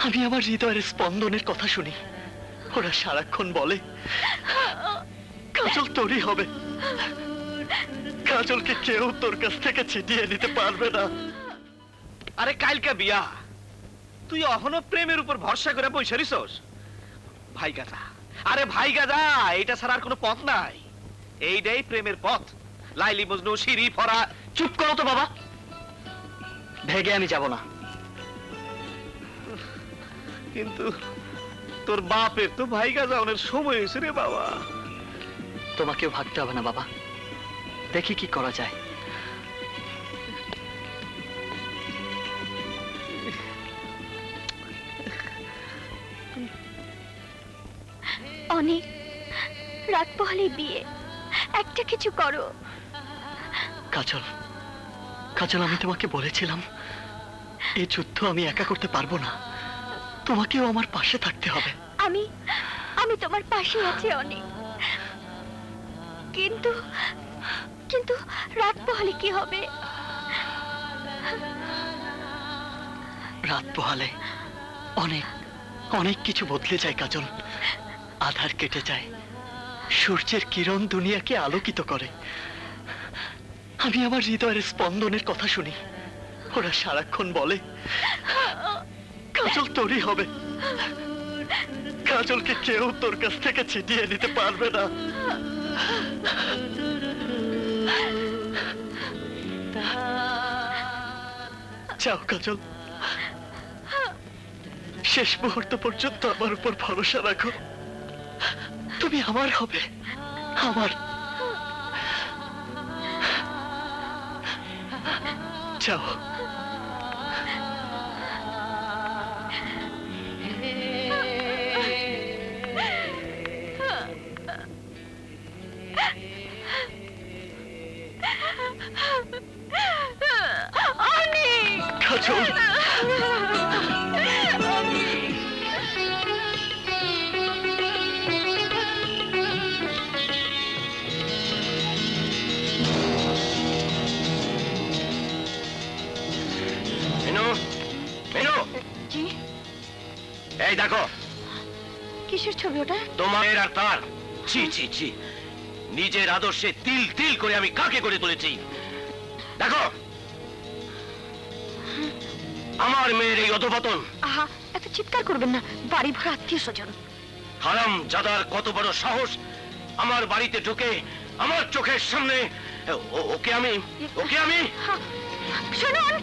আমি আমার হৃদয়ের স্পন্দনের কথা শুনি। ওরা সারাক্ষণ বলে কাজল তোরই হবে, কাজলকে কেউ তোর কাছ থেকে ছিটিয়ে নিতে পারবে না। আরে কালকে বিয়া, তুই এখনো প্রেমের উপর ভরসা করে বসে রইছস? ভাই গাজা, আরে ভাই গাজা, এটা ছাড়া আর কোনো পথ নাই। এইটাই প্রেমের পথ। লাইলি মজনু, শিরি ফরা। চুপ করো তো বাবা, ভেগে আমি যাব না। কিন্তু তোর বাপের তো ভাই গাজা অনেক সময় হয়েছে রে বাবা। তোমাকেও ভাগতে হবে না বাবা, দেখি কি করা যায়। অনেক রাত পোহালে বিয়ে, একটা কিছু করো। কাজল, কাজল, আমি তোমাকে বলেছিলাম এই যুদ্ধ আমি একা করতে পারবো না, তোমাকেও আমার পাশে থাকতে হবে। আমি আমি তোমার পাশে আছি অনেক, কিন্তু কিন্তু রাত পোহালে কি হবে? রাত পোহালে অনেক অনেক কিছু বদলে যায় কাজল। আধার কেটে যায়, সূর্যের কিরণ দুনিয়াকে আলোকিত করে। আমি আমার হৃদয়ের স্পন্দনের কথা শুনি। ওরা সারাক্ষণ বলে কাজল তোরই হবে, কাজলকে কেউ তোর কাছ থেকে ছিটিয়ে নিতে পারবে না। যাও কাজল, শেষ মুহূর্ত পর্যন্ত আমার উপর ভরসা রাখো। তুমি আমার হবে, আমার। যাও। কাজল, এই দেখো, কিসের ছবি ওটা? তোমার আর তার। ছি ছি ছি, নিজের আদর্শে তিল তিল করে আমি কাকে করে তুলেছি। দেখো, আমার মেয়ের এই অধপতন। আহা, এত চিৎকার করবেন না, বাড়ি ভরা আত্মীয় স্বজন। হারাম জাদার কত বড় সাহস আমার বাড়িতে ঢুকে আমার চোখের সামনে। ওকে আমি শুনুন,